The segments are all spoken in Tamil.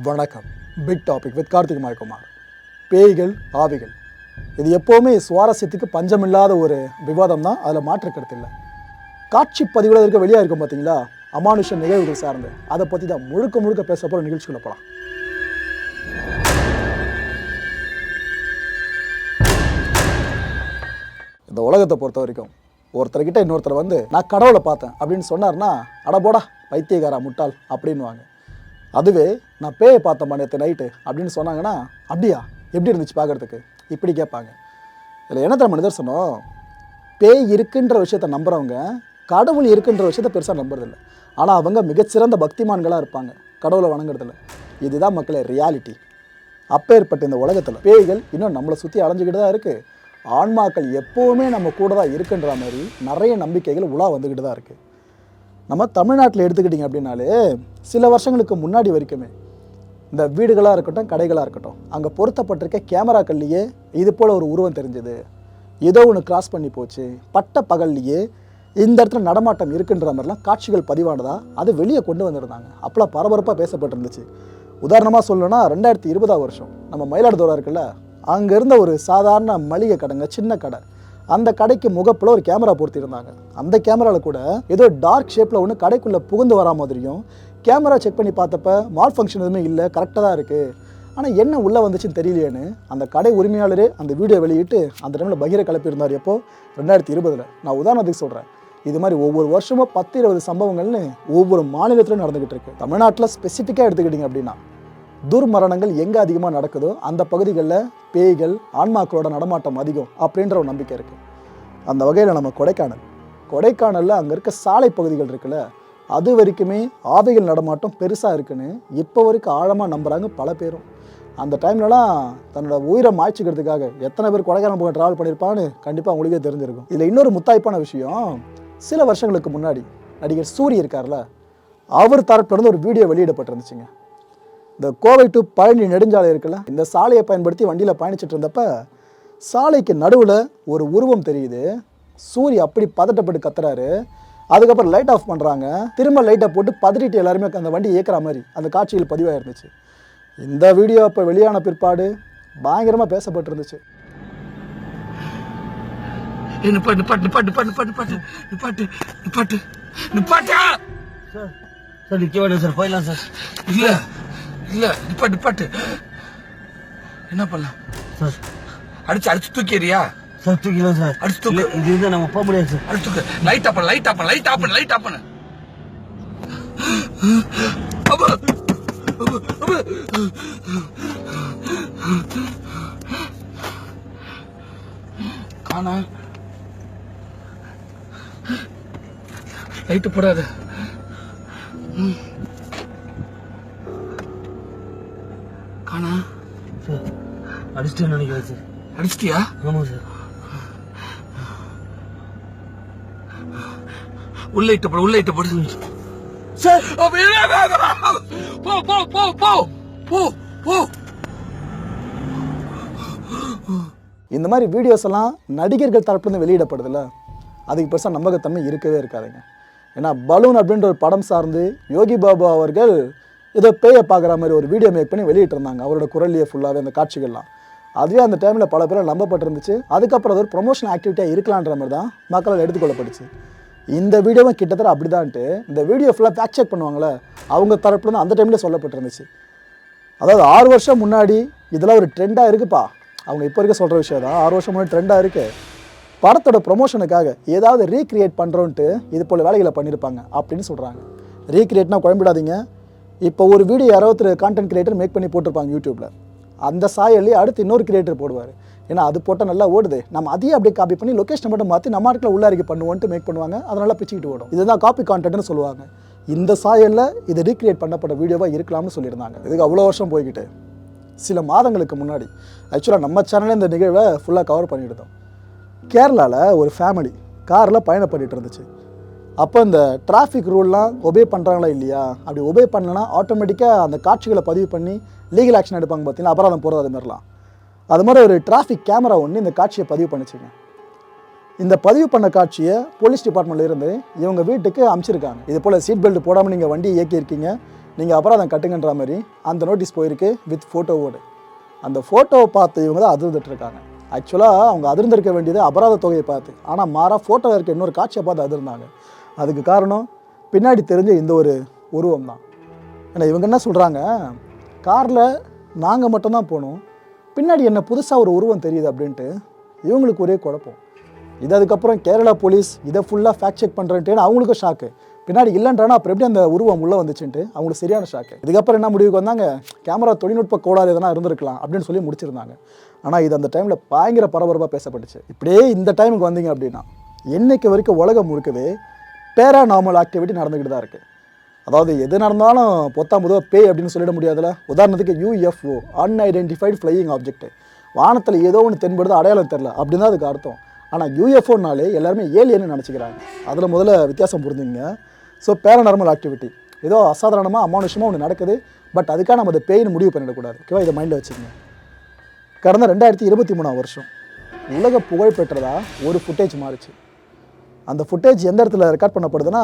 வணக்கம். Big topic with Karthik Mayakumar. பேய்கள், ஆவிகள், இது எப்போவுமே சுவாரஸ்யத்துக்கு பஞ்சமில்லாத ஒரு விவாதம் தான். அதில் மாற்று கருத்து இல்லை. காட்சி பதிவில் இருக்க வெளியாக இருக்கும் பார்த்தீங்களா, அமானுஷ நிகழ்வுகள் சார்ந்து அதை பற்றி தான் முழுக்க பேச போகிற நிகழ்ச்சிக்குள்ள போகலாம். இந்த உலகத்தை பொறுத்த வரைக்கும் ஒருத்தர்கிட்ட இன்னொருத்தர் வந்து நான் கடவுளை பார்த்தேன் அப்படின்னு சொன்னார்னா, அடபோடா பைத்தியக்காரா முட்டாள் அப்படின்வாங்க. அதுவே நான் பேயை பார்த்தேன் நேற்று நைட்டு அப்படின்னு சொன்னாங்கன்னா, அப்படியா எப்படி இருந்துச்சு பார்க்குறதுக்கு இப்படி கேட்பாங்க. இதில் என்ன தர நிதர்சனம், பேய் இருக்குன்ற விஷயத்தை நம்புகிறவங்க கடவுள் இருக்குன்ற விஷயத்தை பெருசாக நம்புறதில்லை. ஆனால் அவங்க மிகச்சிறந்த பக்திமான்களாக இருப்பாங்க கடவுளை வணங்குறதில்ல. இதுதான் மக்களே ரியாலிட்டி. அப்பேற்பட்ட இந்த உலகத்தில் பேய்கள் இன்னும் நம்மளை சுற்றி அலைஞ்சிக்கிட்டு தான் இருக்குது. ஆன்மாக்கள் எப்போவுமே நம்ம கூட தான் இருக்குன்ற மாதிரி நிறைய நம்பிக்கைகள் உலா வந்துக்கிட்டு தான் இருக்குது. நம்ம தமிழ்நாட்டில் எடுத்துக்கிட்டிங்க அப்படின்னாலே சில வருஷங்களுக்கு முன்னாடி வரைக்குமே இந்த வீடுகளாக இருக்கட்டும், கடைகளாக இருக்கட்டும், அங்கே பொருத்தப்பட்டிருக்க கேமராக்கள்லேயே இது போல் ஒரு உருவம் தெரிஞ்சது, ஏதோ ஒன்று கிராஸ் பண்ணி போச்சு, பட்ட பகல்லையே இந்த இடத்துல நடமாட்டம் இருக்குன்ற மாதிரிலாம் காட்சிகள் பதிவானதாக அது வெளியே கொண்டு வந்திருந்தாங்க. அப்போலாம் பரபரப்பாக பேசப்பட்டிருந்துச்சு. உதாரணமாக சொல்லணும்னா 2020 வருஷம் நம்ம மயிலாடுதுறை இருக்குல்ல, அங்கே இருந்த ஒரு சாதாரண மளிகை கடைங்க, சின்ன கடை, அந்த கடைக்கு முகப்பில் ஒரு கேமரா பொருத்திருந்தாங்க. அந்த கேமராவில் கூட ஏதோ டார்க் ஷேப்பில் ஒன்று கடைக்குள்ளே புகுந்து வரா மாதிரியும், கேமரா செக் பண்ணி பார்த்தப்ப மால் ஃபங்க்ஷன் எதுவுமே இல்லை, கரெக்டாக தான் இருக்குது, ஆனால் என்ன உள்ளே வந்துச்சுன்னு தெரியலையேன்னு அந்த கடை உரிமையாளரே அந்த வீடியோ வெளியிட்டு அந்த டைமில் பகிர கிளப்பியிருந்தார். எப்போ 2020. நான் உதாரணத்துக்கு சொல்கிறேன். இது மாதிரி ஒவ்வொரு வருஷமும் 10-20 சம்பவங்கள்னு ஒவ்வொரு மாநிலத்திலும் நடந்துக்கிட்டு இருக்கு. தமிழ்நாட்டில் ஸ்பெசிஃபிக்காக எடுத்துக்கிட்டிங்க அப்படின்னா துர்மரணங்கள் எங்கே அதிகமாக நடக்குதோ அந்த பகுதிகளில் பேய்கள், ஆன்மாக்களோட நடமாட்டம் அதிகம் அப்படின்ற ஒரு நம்பிக்கை இருக்குது. அந்த வகையில் நம்ம கொடைக்கானலில் அங்கே இருக்க சாலை பகுதிகள் இருக்குல்ல, அது வரைக்குமே ஆவிகள் நடமாட்டம் பெருசாக இருக்குன்னு இப்போ வரைக்கும் ஆழமாக நம்புகிறாங்க பல பேரும். அந்த டைம்லலாம் தன்னோட உயிரை மாய்ச்சிக்கிறதுக்காக எத்தனை பேர் கொடைக்கானல் போக ட்ராவல் பண்ணியிருப்பான்னு கண்டிப்பாக அவங்களுக்கே தெரிஞ்சிருக்கும். இதில் இன்னொரு முத்தாய்ப்பான விஷயம், சில வருஷங்களுக்கு முன்னாடி நடிகர் சூரி இருக்கார்ல, அவர் தரப்பிலிருந்து ஒரு வீடியோ வெளியிடப்பட்டிருந்துச்சுங்க. இந்த கோவை டு பழனி நெடுஞ்சாலை இருக்குல்ல, இந்த சாலையை பயன்படுத்தி வண்டியில் பயணிச்சுட்டு இருந்தப்ப சாலைக்கு நடுவில் ஒரு உருவம் தெரியுது. சூரிய அப்படி பதட்டப்பட்டு கத்துறாரு. அதுக்கப்புறம் லைட் ஆஃப் பண்ணுறாங்க, திரும்ப லைட்டை போட்டு பதறிட்டு எல்லாருமே அந்த வண்டி இயக்கிற மாதிரி அந்த காட்சியில் பதிவாக இருந்துச்சு. இந்த வீடியோ இப்போ வெளியான பிற்பாடு பயங்கரமாக பேசப்பட்டிருந்துச்சு. என்ன பண்ணலாம் சார்? அடிச்சு தூக்கிறியா சார்? தூக்கிடலாம் சார். அடிச்சு தூக்கு. இது இருந்தா நம்ம போக முடியாது சார். அடிச்சு தூக்கு. லைட் ஆஃப் பண்ணு. காணா லைட் போடாத. காணா சார். அடிச்சிட்டேன்னு நினைக்கிறேன் சார். அடிச்சிட்டியா? ஆமாம் சார். உள்ள இட்டு போடு சார். போ. இந்த மாதிரி வீடியோஸ் எல்லாம் நடிகர்கள் தரப்புலேருந்து வெளியிடப்படுதுல்ல, அதுக்கு பெருசாக நம்பகத்தன்மை இருக்கவே இருக்காதுங்க. ஏன்னா பலூன் அப்படின்ற ஒரு படம் சார்ந்து யோகி பாபு அவர்கள் ஏதோ பேயை பார்க்குற மாதிரி ஒரு வீடியோ மேக் பண்ணி வெளியிட்டிருந்தாங்க, அவரோட குரல்லையே ஃபுல்லாகவே அந்த காட்சிகள்லாம். அதுவே அந்த டைமில் பல பேரை நம்பப்பட்டிருந்துச்சு. அதுக்கப்புறம் அது ஒரு ப்ரொமோஷனல் ஆக்டிவிட்டியாக இருக்கலான்ற மாதிரி தான் மக்களால் எடுத்துக்கொள்ளப்படுச்சு. இந்த வீடியோவும் கிட்டத்தட்ட அப்படி தான்ட்டு இந்த வீடியோ ஃபுல்லாக ஃபேக்ட் செக் பண்ணுவாங்களே, அவங்க தரப்புலேருந்து அந்த டைமில் சொல்லப்பட்டிருந்துச்சு. அதாவது 6 வருஷம் முன்னாடி இதெல்லாம் ஒரு ட்ரெண்டாக இருக்குப்பா, அவங்க இப்போ இருக்க சொல்கிற விஷயம் தான். 6 வருஷம் முன்னாடி ட்ரெண்டாக இருக்குது, படத்தோட ப்ரொமோஷனுக்காக ஏதாவது ரீக்ரியேட் பண்ணுறோன்ட்டு இது போல் வேலைகளை பண்ணியிருப்பாங்க அப்படின்னு சொல்கிறாங்க. ரீக்ரியேட்னா குழம்பிடாதீங்க. இப்போ ஒரு வீடியோ 60 கான்டென்ட் கிரியேட்டர் மேக் பண்ணி போட்டிருப்பாங்க யூடியூப்பில், அந்த சாயல்லே அடுத்து இன்னொரு கிரியேட்டர் போடுவார். ஏன்னா அது போட்டால் நல்லா ஓடுது, நம்ம அதையே அப்படியே காப்பி பண்ணி லொக்கேஷனை மட்டும் மாற்றி நம்ம இடத்துல உள்ளாரிக்கை பண்ணுவோன்ட்டு மேக் பண்ணுவாங்க. அதனால் பிச்சுக்கிட்டு ஓடும். இதுதான் காப்பி கான்டென்ட்னு சொல்லுவாங்க. இந்த சாயலில் இது ரீக்ரியேட் பண்ணப்பட்ட வீடியோவாக இருக்கலாம்னு சொல்லியிருந்தாங்க. இதுக்கு அவ்வளோ வருஷம் போய்கிட்டு சில மாதங்களுக்கு முன்னாடி ஆக்சுவலாக நம்ம சேனலே இந்த நிகழ்வை ஃபுல்லாக கவர் பண்ணிவிட்டோம். கேரளாவில் ஒரு ஃபேமிலி காரில் பயணம் பண்ணிகிட்டு இருந்துச்சு. அப்போ இந்த டிராஃபிக் ரூல்லாம் ஒபே பண்ணுறாங்களா இல்லையா, அப்படி ஒபே பண்ணலன்னா ஆட்டோமேட்டிக்காக அந்த காட்சிகளை பதிவு பண்ணி லீகல் ஆக்ஷன் எடுப்பாங்க பார்த்தீங்கன்னா, அபராதம் போகிறது அது மாதிரிலாம். அது மாதிரி ஒரு டிராஃபிக் கேமரா ஒன்று இந்த காட்சியை பதிவு பண்ணிச்சுங்க. இந்த பதிவு பண்ண காட்சியை போலீஸ் டிபார்ட்மெண்ட்லேருந்து இவங்க வீட்டுக்கு அனுப்பிச்சிருக்காங்க. இது போல் சீட் பெல்ட் போடாமல் நீங்கள் வண்டியை இயக்கியிருக்கீங்க, நீங்கள் அபராதம் கட்டுங்கன்ற மாதிரி அந்த நோட்டீஸ் போயிருக்கு வித் ஃபோட்டோவோடு. அந்த ஃபோட்டோவை பார்த்து இவங்க தான் அதிர்ந்துட்டு இருக்காங்க. ஆக்சுவலாக அவங்க அதிர்ந்திருக்க வேண்டியது அபராத தொகையை பார்த்து, ஆனால் மாறாக ஃபோட்டோவில் இருக்க இன்னொரு காட்சியை பார்த்து அதிர்ந்தாங்க. அதுக்கு காரணம் பின்னாடி தெரிஞ்ச இந்த ஒரு உருவம் தான். ஏன்னா இவங்க என்ன சொல்கிறாங்க, காரில் நாங்கள் மட்டும்தான் போனோம், பின்னாடி என்ன புதுசாக ஒரு உருவம் தெரியுது அப்படின்ட்டு இவங்களுக்கு ஒரே குழப்பம். இது அதுக்கப்புறம் கேரளா போலீஸ் இதை ஃபுல்லாக ஃபேக்ட் செக் பண்ணுறேன்ட்டு அவங்களுக்கும் ஷாக்கு. பின்னாடி இல்லைன்றானா அப்புறம் எப்படி அந்த உருவம் உள்ளே வந்துச்சுன்ட்டு அவங்களுக்கு சரியான ஷாக்கு. இதுக்கப்புறம் என்ன முடிவுக்கு வந்தாங்க, கேமரா தொழில்நுட்ப கோளாறு எதனா இருந்திருக்கலாம் அப்படின்னு சொல்லி முடிச்சிருந்தாங்க. ஆனால் இது அந்த டைமில் பயங்கர பரபரப்பாக பேசப்பட்டுச்சு. இப்படியே இந்த டைமுக்கு வந்தீங்க அப்படின்னா என்னைக்கு வரைக்கும் உலகம் முழுக்கவே பேராநார்மல் ஆக்டிவிட்டி நடந்துக்கிட்டு தான் இருக்குது. அதாவது எது நடந்தாலும் பொத்தாம் பொதுவாக பேய் அப்படின்னு சொல்லிட முடியாதுல்ல. உதாரணத்துக்கு UFO அன்ஐடென்டிஃபைடு ஃப்ளையிங் ஆப்ஜெக்ட், வானத்தில் ஏதோ ஒன்று தென்படுது அடையாளம் தெரில அப்படின்னு தான் அதுக்கு அர்த்தம். ஆனால் UFOனாலே எல்லாருமே ஏலியன்னு நினச்சிக்கிறாங்க. அதில் முதல்ல வித்தியாசம் புரிஞ்சுங்க. ஸோ பேராநார்மல் ஆக்டிவிட்டி ஏதோ அசாதாரணமாக அமானுஷமாக ஒன்று நடக்குது, பட் அதுக்காக நம்ம அதை பேய்னு முடிவு பண்ணிடக்கூடாது. ஓகேவா, இதை மைண்டில் வச்சுக்கோங்க. கடந்த 2023 வருஷம் உலக புகழ்பெற்றதா ஒரு ஃபுட்டேஜ் மாறிச்சு. அந்த ஃபுட்டேஜ் எந்த இடத்துல ரெக்கார்ட் பண்ணப்படுதுன்னா,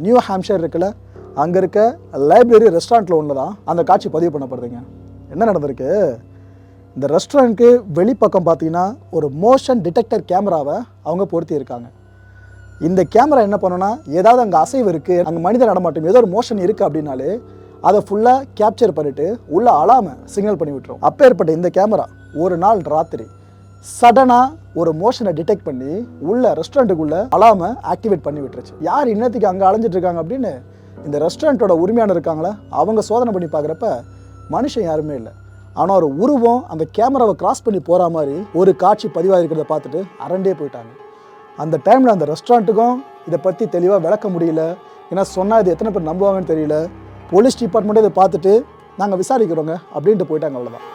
நியூ ஹாம்ஷயர் இருக்குல்ல, அங்கே இருக்க லைப்ரரி ரெஸ்டாரண்ட்டில் ஒன்று தான் அந்த காட்சி பதிவு பண்ணப்படுதுங்க. என்ன நடந்திருக்கு, இந்த ரெஸ்டாரண்ட்டுக்கு வெளிப்பக்கம் பார்த்தீங்கன்னா ஒரு மோஷன் டிடெக்டர் கேமராவை அவங்க பொருத்தி இருக்காங்க. இந்த கேமரா என்ன பண்ணுன்னா, ஏதாவது அங்கே அசைவு இருக்குது, அங்கே மனித நடமாட்டம் ஏதோ ஒரு மோஷன் இருக்குது அப்படின்னாலே அதை ஃபுல்லாக கேப்சர் பண்ணிவிட்டு உள்ள அலாமை சிக்னல் பண்ணி விட்டுரும். அப்பேற்பட்ட இந்த கேமரா ஒரு நாள் ராத்திரி சடனாக ஒரு மோஷனை டிடெக்ட் பண்ணி உள்ள ரெஸ்டாரண்ட்டுக்குள்ளே அலாமை ஆக்டிவேட் பண்ணி விட்டுருச்சு. யார் இன்னத்துக்கு அங்கே அலைஞ்சிட்டு இருக்காங்க அப்படின்னு இந்த ரெஸ்டாரண்ட்டோட உரிமையான இருக்காங்களே அவங்க சோதனை பண்ணி பார்க்குறப்ப மனுஷன் யாருமே இல்லை. ஆனால் ஒரு உருவம் அந்த கேமராவை கிராஸ் பண்ணி போகிற மாதிரி ஒரு காட்சி பதிவாகிருக்கிறத பார்த்துட்டு அரண்டே போயிட்டாங்க. அந்த டைமில் அந்த ரெஸ்டாரண்ட்டுக்கும் இதை பற்றி தெளிவாக விளக்க முடியல. ஏன்னா சொன்னால் இது எத்தனை பேர் நம்புவாங்கன்னு தெரியல. போலீஸ் டிபார்ட்மெண்ட்டே இதை பார்த்துட்டு நாங்கள் விசாரிக்கிறோங்க அப்படின்ட்டு போயிட்டாங்க. அவ்வளோதான்.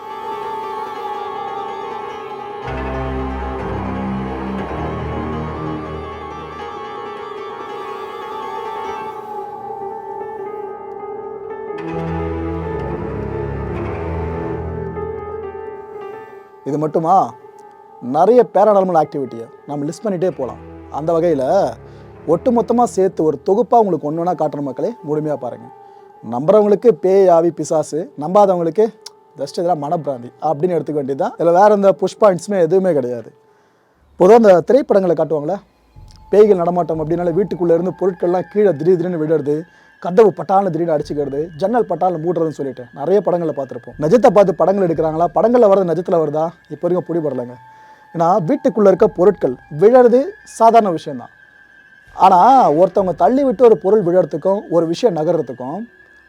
இது மட்டுமா, நிறைய பேராநார்மல் ஆக்டிவிட்டியை நம்ம லிஸ்ட் பண்ணிகிட்டே போகலாம். அந்த வகையில் ஒட்டுமொத்தமாக சேர்த்து ஒரு தொகுப்பாக உங்களுக்கு ஒன்று ஒன்றா காட்டுற மக்களே முழுமையாக பாருங்கள். நம்புறவங்களுக்கு பேய் ஆவி பிசாசு, நம்பாதவங்களுக்கு ஜஸ்ட் இதெல்லாம் மனப்பிராந்தி அப்படின்னு எடுத்துக்க வேண்டியது தான். இதில் வேறு எந்த புஷ் பாயிண்ட்ஸுமே எதுவுமே கிடையாது. பொதுவாக அந்த திரைப்படங்களை காட்டுவாங்களே, பேய்கள் நடமாட்டம் அப்படின்னால வீட்டுக்குள்ளே இருந்து பொருட்கள்லாம் கீழே திடீர்னு விடுறது, கதவு பட்டாலும் திடீர்னு அடிச்சுக்கிறது, ஜன்னல் பட்டாலும் மூடுறதுன்னு சொல்லிட்டு நிறைய படங்களை பார்த்துருப்போம். நிஜத்தை பார்த்து படங்கள் எடுக்கிறாங்களா, படங்களில் வரது நிஜத்தில் வருதா இப்போ வரைக்கும் பிடிபடலைங்க. ஏன்னா வீட்டுக்குள்ளே இருக்க பொருட்கள் விழறது சாதாரண விஷயந்தான். ஆனால் ஒருத்தவங்க தள்ளி விட்டு ஒரு பொருள் விழறதுக்கும் ஒரு விஷயம் நகர்றதுக்கும்,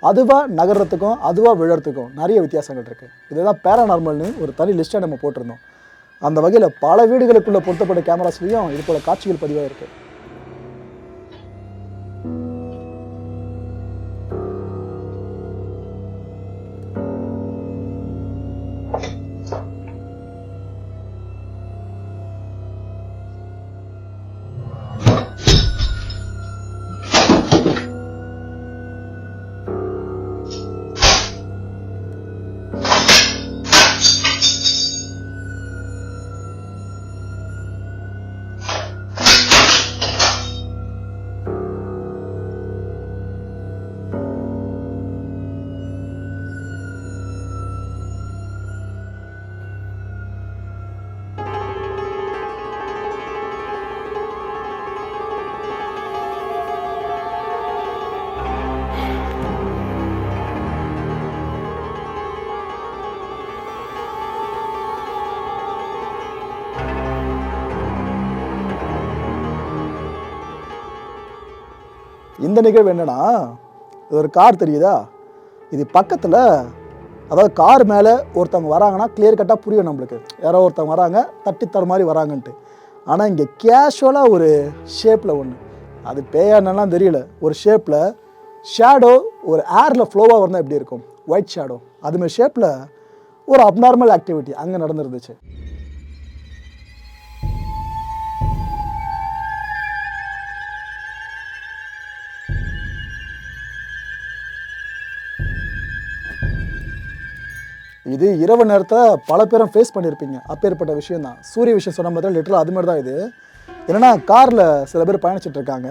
அதுவாக நகர்றதுக்கும் அதுவாக விழறதுக்கும் நிறைய வித்தியாசங்கள் இருக்குது. இதுதான் பேராநார்மல்னு ஒரு தனி லிஸ்ட்டை நம்ம போட்டிருந்தோம். அந்த வகையில் பல வீடுகளுக்குள்ளே பொருத்தப்பட்ட கேமராஸ்லேயும் இது போல காட்சிகள் பதிவாக இருக்குது. இந்த நிகழ்வு என்னன்னா, இது ஒரு கார் தெரியுதா, இது பக்கத்தில், அதாவது கார் மேலே ஒருத்தவங்க வராங்கன்னா கிளியர் கட்டாக புரியும் நம்மளுக்கு, யாரோ ஒருத்தவங்க வராங்க தட்டித்தர மாதிரி வராங்கன்ட்டு. ஆனால் இங்கே கேஷுவலாக ஒரு ஷேப்பில் ஒன்று, அது பேயானலாம் தெரியல, ஒரு ஷேப்பில் ஷேடோ ஒரு ஏரில் ஃப்ளோவாக வந்தால் எப்படி இருக்கும், ஒயிட் ஷேடோ, அதுமாதிரி ஷேப்பில் ஒரு அப்நார்மல் ஆக்டிவிட்டி அங்கே நடந்துருந்துச்சு. இது இரவு நேரத்தில் பல பேரும் ஃபேஸ் பண்ணியிருப்பீங்க. அப்பேற்பட்ட விஷயம் தான். சூரிய விஷயம் சொன்ன மாதிரி லிட்டரலாக அது மாதிரி தான் இது. என்னென்னா, காரில் சில பேர் பயணிச்சுட்டு இருக்காங்க,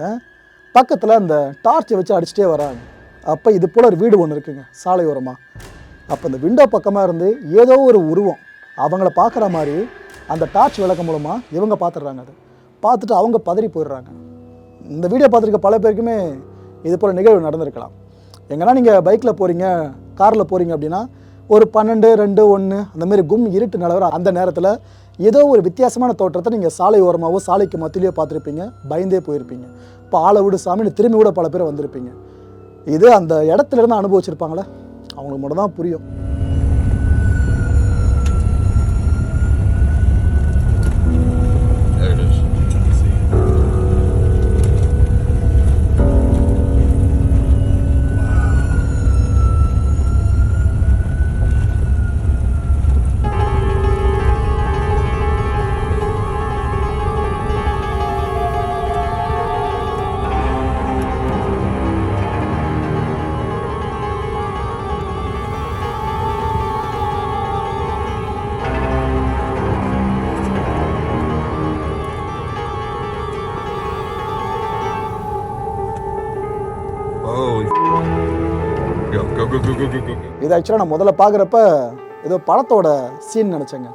பக்கத்தில் அந்த டார்ச்சை வச்சு அடிச்சுட்டே வராங்க. அப்போ இது போல் ஒரு வீடு ஒன்று இருக்குங்க சாலையோரமாக. அப்போ இந்த விண்டோ பக்கமாக இருந்து ஏதோ ஒரு உருவம் அவங்கள பார்க்குற மாதிரி அந்த டார்ச் விளக்கம் மூலமாக இவங்க பார்த்துடுறாங்க. அது பார்த்துட்டு அவங்க பதறி போயிடுறாங்க. இந்த வீடியோ பார்த்துருக்க பல பேருக்குமே இது போல் நிகழ்வு நடந்திருக்கலாம். எங்கன்னா நீங்கள் பைக்கில் போகிறீங்க, காரில் போகிறீங்க அப்படின்னா ஒரு 12, 2, 1 அந்த மாதிரி கும் இருட்டு நிலவர அந்த நேரத்தில் ஏதோ ஒரு வித்தியாசமான தோற்றத்தை நீங்கள் சாலை ஓரமாகவோ சாலைக்கு மத்தியிலையோ பார்த்துருப்பீங்க. பயந்தே போயிருப்பீங்க. இப்போ ஆளை விடு சாமின்னு திரும்பி கூட பல பேர் வந்திருப்பீங்க. இது அந்த இடத்துல இருந்து அனுபவிச்சிருப்பாங்களே, அவங்களுக்கு மட்டும் தான் புரியும். இது ஆக்சுவலாக நான் முதல்ல பார்க்குறப்ப ஏதோ படத்தோட சீன் நினச்சேங்க.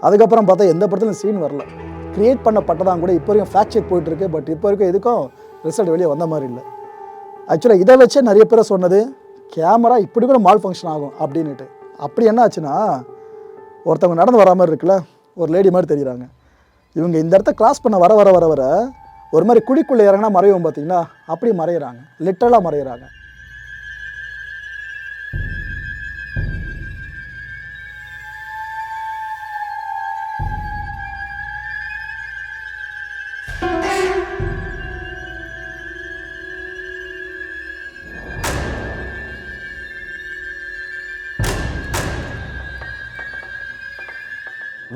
அதுக்கப்புறம் பார்த்தா எந்த படத்துலையும் சீன் வரல. க்ரியேட் பண்ணப்பட்டதான் கூட இப்போ வரைக்கும் ஃபேக்ட் செக் போயிட்டுருக்கு. பட் இப்போ வரைக்கும் எதுக்கும் ரிசல்ட் வெளியே வந்த மாதிரி இல்லை. ஆக்சுவலாக இதை வச்சே நிறைய பேரை சொன்னது கேமரா இப்படி கூட மால் ஃபங்க்ஷன் ஆகும் அப்படின்ட்டு. அப்படி என்ன ஆச்சுன்னா, ஒருத்தவங்க நடந்து வரா மாதிரி இருக்குல்ல, ஒரு லேடி மாதிரி தெரியுறாங்க. இவங்க இந்த இடத்த கிராஸ் பண்ண வர வர வர வர ஒரு மாதிரி குழிக்குள்ளே இறங்கினா மறையும் பார்த்தீங்கன்னா, அப்படி மறையிறாங்க, லிட்டரலாக மறையிறாங்க.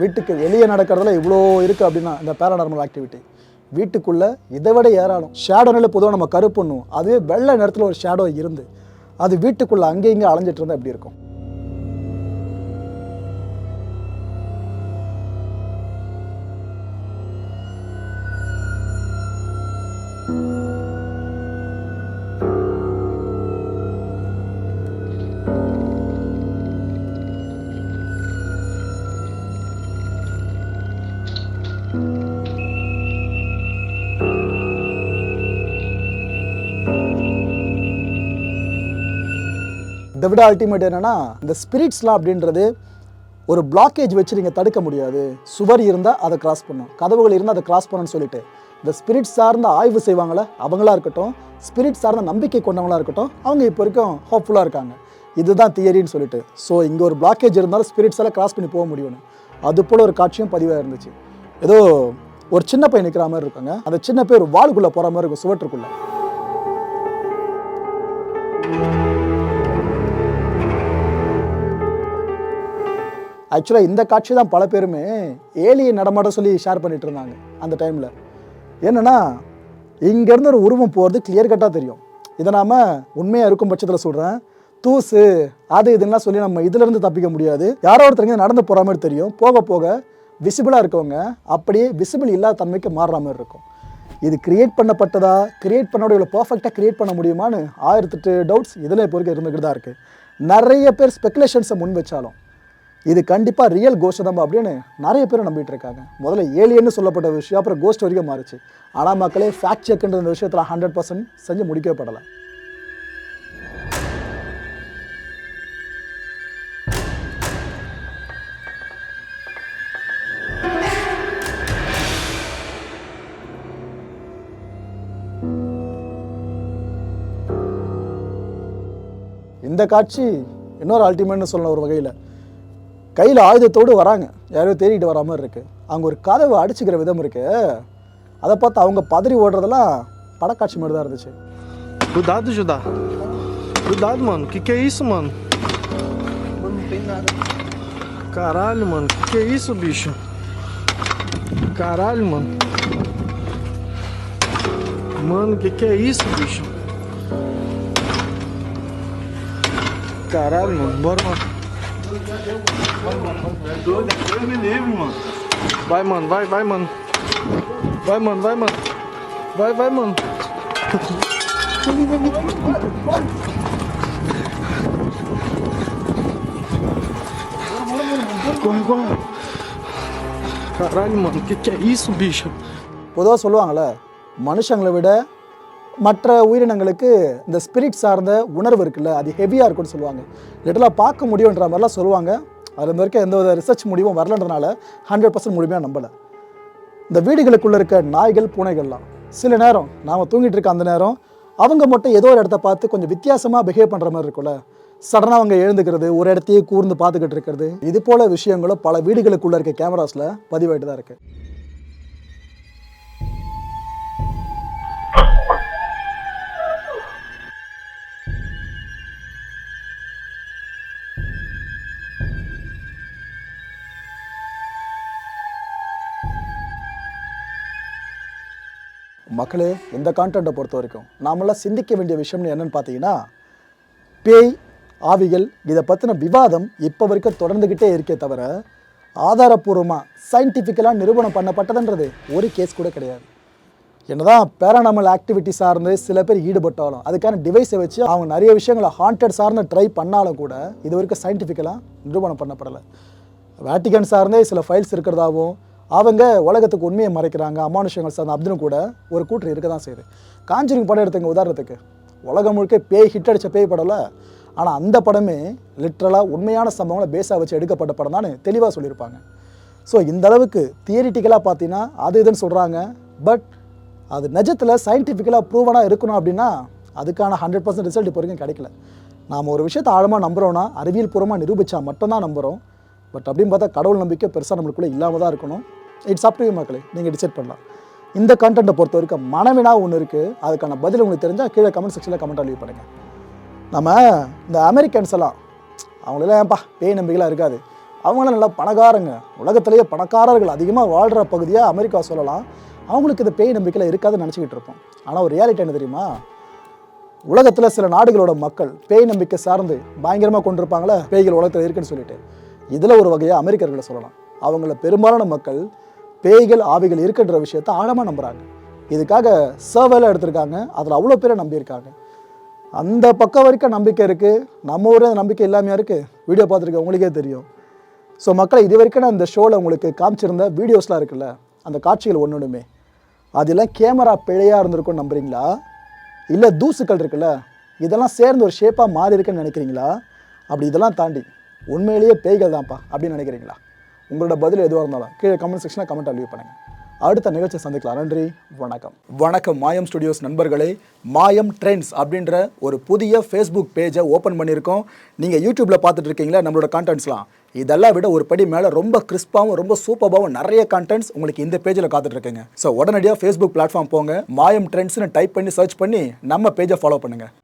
வீட்டுக்கு வெளியே நடக்கிறதுல இவ்வளோ இருக்குது அப்படின்னா இந்த பேராநார்மல் ஆக்டிவிட்டி, வீட்டுக்குள்ளே இதை விட ஏராளம். ஷேடோனில் பொதுவாக நம்ம கருப்புண்ணும், அதுவே வெள்ளை நேரத்தில் ஒரு ஷேடோ இருந்து அது வீட்டுக்குள்ளே அங்கே இங்கே அலைஞ்சிட்டு இருந்தால் எப்படி இருக்கும்? இதை விட அல்டிமேட் என்னென்னா, இந்த ஸ்பிரிட்ஸ்லாம் அப்படின்றது ஒரு பிளாக்கேஜ் வச்சு நீங்கள் தடுக்க முடியாது. சுவர் இருந்தால் அதை கிராஸ் பண்ணும், கதவுகள் இருந்தால் அதை கிராஸ் பண்ணணும்னு சொல்லிட்டு இந்த ஸ்பிரிட் சார்ந்த ஆய்வு செய்வாங்களே அவங்களா இருக்கட்டும், ஸ்பிரிட் சார்ந்த நம்பிக்கை கொண்டவங்களா இருக்கட்டும், அவங்க இப்போ வரைக்கும் ஹோப்ஃபுல்லாக இருக்காங்க. இதுதான் தியரின்னு சொல்லிட்டு. ஸோ இங்கே ஒரு பிளாக்கேஜ் இருந்தாலும் ஸ்பிரிட்ஸ் எல்லாம் கிராஸ் பண்ணி போக முடியும்னு அது போல் ஒரு காட்சியும் பதிவாக இருந்துச்சு. ஏதோ ஒரு சின்ன பையன் நிற்கிற மாதிரி இருக்காங்க. அந்த சின்ன பேர் வாளுக்குள்ளே போகிற மாதிரி இருக்கும், சுவற்றுக்குள்ளே. ஆக்சுவலாக இந்த காட்சி தான் பல பேருமே ஏலியன் நடமாட சொல்லி ஷேர் பண்ணிட்டு இருந்தாங்க அந்த டைமில். என்னென்னா, இங்கேருந்து ஒரு உருவம் போகிறது கிளியர் கட்டாக தெரியும். இதை நாம் உண்மையாக இருக்கும் பட்சத்தில் சொல்கிறேன், தூசு அது இதுலாம் சொல்லி நம்ம இதிலேருந்து தப்பிக்க முடியாது. யாரோ ஒருத்தருங்க நடந்து போகிற மாதிரி தெரியும். போக போக விசிபிளாக இருக்கவங்க அப்படியே விசிபிள் இல்லாத தன்மைக்கு மாறுற மாதிரி இருக்கும். இது கிரியேட் பண்ணப்பட்டதா, கிரியேட் பண்ணோட இவ்வளோ பர்ஃபெக்டாக கிரியேட் பண்ண முடியுமான்னு 1008 டவுட்ஸ் இதில் இப்போ வரைக்கும் இருந்துக்கிட்டு தான் இருக்குது. நிறைய பேர் ஸ்பெகுலேஷன்ஸை முன் வச்சாலும் இது கண்டிப்பாக ரியல் கோஸ்ட் தான் அப்படின்னு நிறைய பேர் நம்பிட்டு இருக்காங்க. முதல்ல ஏலியன்னு சொல்லப்பட்ட விஷயம் அப்புறம் கோஸ்ட் வரைக்கும் மாறிச்சு. ஆனால் மக்களே ஃபேக்ட் செக்ன்ற இந்த விஷயத்தில் 100% செஞ்சு முடிக்கப்படலை. இந்த காட்சி இன்னொரு அல்டிமேட்னு சொல்லணும் ஒரு வகையில். கையில் ஆயுதத்தோடு வராங்க, யாரோ தேடிட்டு வர மாதிரி இருக்குது. அவங்க ஒரு கதவை அடிச்சுக்கிற விதம் இருக்குது. அதை பார்த்து அவங்க பதறி ஓடுறதெல்லாம் படக்காட்சி மாதிரி தான் இருந்துச்சு. Cuidado, Judá. Cuidado, mano. Que é isso, mano? Mano, não tem nada. Caralho, mano. Que é isso, bicho? Caralho, mano. Mano, que é isso, bicho? Caralho, mano. Bora, mano. É doido, Deus me livre, mano. Vai, mano. Vai, mano. Vai, mano. Vai, mano. Vai, mano. Corre. Caralho, mano, que é isso, bicho? பொதுவாக சொல்லுவாங்கள்ல, மனுஷங்களை விட மற்ற உயிரினங்களுக்கு இந்த ஸ்பிரிட் சார்ந்த உணர்வு இருக்குல்ல, அது ஹெவியாக இருக்குன்னு சொல்லுவாங்க. லிட்டலாக பார்க்க முடியுன்ற மாதிரிலாம் சொல்லுவாங்க. அதில் இந்த வரைக்கும் எந்த வித ரிசர்ச் முடிவும் வரலன்றதுனால 100% முழுமையாக நம்பலை. இந்த வீடுகளுக்குள்ளே இருக்க நாய்கள் பூனைகள்லாம் சில நேரம் நாம் தூங்கிட்டு இருக்க அந்த நேரம் அவங்க மட்டும் ஏதோ ஒரு இடத்த பார்த்து கொஞ்சம் வித்தியாசமாக பிஹேவ் பண்ணுற மாதிரி இருக்கும்ல, சடனாக அவங்க எழுந்துக்கிறது, ஒரு இடத்தையே கூர்ந்து பார்த்துக்கிட்டு இருக்கிறது, இது போல் விஷயங்களும் பல வீடுகளுக்குள்ளே இருக்க கேமராஸில் பதிவாயிட்டு தான் இருக்குது. மக்களே, இந்த கான்டென்ட்டை பொறுத்த வரைக்கும் நாமெல்லாம் சிந்திக்க வேண்டிய விஷயம்னு என்னென்னு பார்த்தீங்கன்னா, பேய் ஆவிகள் இதை பற்றின விவாதம் இப்போ வரைக்கும் தொடர்ந்துக்கிட்டே இருக்கே தவிர ஆதாரப்பூர்வமாக சயின்டிஃபிக்கலாக நிரூபணம் பண்ணப்பட்டதுன்றது ஒரு கேஸ் கூட கிடையாது. என்னதான் பேரானாமல் ஆக்டிவிட்டி சார்ந்து சில பேர் ஈடுபட்டாலும் அதுக்கான டிவைஸை வச்சு அவங்க நிறைய விஷயங்களை ஹாண்டட் சார்ந்து ட்ரை பண்ணாலும் கூட இது வரைக்கும் சயின்டிஃபிக்கலாக நிரூபணம் பண்ணப்படலை. வேட்டிகன் சார்ந்தே சில ஃபைல்ஸ் இருக்கிறதாகவும் அவங்க உலகத்துக்கு உண்மையை மறைக்கிறாங்க, அமானுஷங்கள் சார்ந்த அப்படின்னு கூட ஒரு கூற்று இருக்க தான் செய்யுது. காஞ்சரிங் படம் எடுத்துங்க உதாரணத்துக்கு, உலகம் முழுக்க பேய் ஹிட் அடித்த பேய் படம்ல, ஆனால் அந்த படமே லிட்ரலாக உண்மையான சம்பவங்களை பேஸாக வச்சு எடுக்கப்பட்ட படம் தான் தெளிவாக சொல்லியிருப்பாங்க. ஸோ இந்த அளவுக்கு தியரிட்டிக்கலாக பார்த்தீங்கன்னா அது இதுன்னு சொல்கிறாங்க. பட் அது நிஜத்தில் சயின்டிஃபிக்கலாக ப்ரூவனாக இருக்கணும் அப்படின்னா அதுக்கான 100% ரிசல்ட் இப்போ வரைக்கும் கிடைக்கல. நாம் ஒரு விஷயத்தை ஆழமாக நம்புகிறோன்னா அறிவியல் பூர்வமாக நிரூபித்தா மட்டும்தான் நம்புகிறோம். பட் அப்படின்னு பார்த்தா கடவுள் நம்பிக்கை பெருசாக நம்மளுக்குள்ளே இல்லாமல் தான் இருக்கணும். இட்ஸ் அப் டு யூ மக்களே, நீங்கள் டிசைட் பண்ணலாம். இந்த கண்டென்ட்டை பொறுத்த வரைக்கும் மனவினா ஒன்று இருக்குது, அதுக்கான பதில் உங்களுக்கு தெரிஞ்சால் கீழே கமெண்ட் செக்ஷனில் கமெண்ட்டாக லீவ் பண்ணுங்கள். நம்ம இந்த அமெரிக்கன்ஸ் எல்லாம் அவங்களெல்லாம் ஏன்பா பேய் நம்பிக்கைலாம் இருக்காது, அவங்களாம் நல்லா பணக்காரங்க, உலகத்திலேயே பணக்காரர்கள் அதிகமாக வாழ்கிற பகுதியாக அமெரிக்கா சொல்லலாம், அவங்களுக்கு இந்த பேய் நம்பிக்கையில் இருக்காதுன்னு நினச்சிக்கிட்டு இருப்போம். ஆனால் ஒரு ரியாலிட்டி என்ன தெரியுமா, உலகத்தில் சில நாடுகளோட மக்கள் பேய் நம்பிக்கை சார்ந்து பயங்கரமாக கொண்டிருப்பாங்களே பேய்கள் உலகத்தில் இருக்குன்னு சொல்லிட்டு, இதில் ஒரு வகையாக அமெரிக்கர்களை சொல்லலாம். அவங்கள பெரும்பாலான மக்கள் பேய்கள் ஆவிகள் இருக்குன்ற விஷயத்தை ஆழமாக நம்புகிறாங்க. இதுக்காக சர்வேலாம் எடுத்திருக்காங்க, அதில் அவ்வளோ பேரை நம்பியிருக்காங்க. அந்த பக்கம் வரைக்கும் நம்பிக்கை இருக்குது, நம்ம ஊரே நம்பிக்கை இல்லாமையாக இருக்குது. வீடியோ பார்த்துருக்க உங்களுக்கே தெரியும். ஸோ மக்களை இது வரைக்கும் நான் இந்த ஷோவில் உங்களுக்கு காமிச்சிருந்த வீடியோஸ்லாம் இருக்குல்ல, அந்த காட்சிகள் ஒன்றுமே அதெல்லாம் கேமரா பிழையாக இருந்திருக்கும்னு நம்புறீங்களா, இல்லை தூசுக்கள் இருக்குல்ல இதெல்லாம் சேர்ந்து ஒரு ஷேப்பாக மாறி இருக்குன்னு நினைக்கிறீங்களா, அப்படி இதெல்லாம் தாண்டி உண்மையிலேயே பேய்கள் தான்ப்பா அப்படின்னு நினைக்கிறீங்களா? உங்களோட பதில் எதுவாக இருந்தாலும் கீழே கமெண்ட் செக்ஷனில் கமெண்ட்டாக லீவ் பண்ணுங்கள். அடுத்த நிகழ்ச்சி சந்திக்கலாம். நன்றி, வணக்கம். வணக்கம் மாயம் ஸ்டுடியோஸ் நண்பர்களே. மாயம் ட்ரெண்ட்ஸ் அப்படின்ற ஒரு புதிய ஃபேஸ்புக் பேஜை ஓப்பன் பண்ணியிருக்கோம். நீங்கள் யூடியூப்பில் பார்த்துட்டு இருக்கீங்களா நம்மளோட கான்டென்ட்ஸ்லாம், இதெல்லாம் விட ஒரு படி மேலே ரொம்ப கிறிஸ்பாகவும் ரொம்ப சூப்பராகவும் நிறைய கான்டென்ட்ஸ் உங்களுக்கு இந்த பேஜில் காத்துட்ருக்குங்க. ஸோ உடனடியாக ஃபேஸ்புக் பிளாட்ஃபார்ம் போங்க, மாயம் ட்ரெண்ட்ஸ்னு டைப் பண்ணி சர்ச் பண்ணி நம்ம பேஜை ஃபாலோ பண்ணுங்கள்.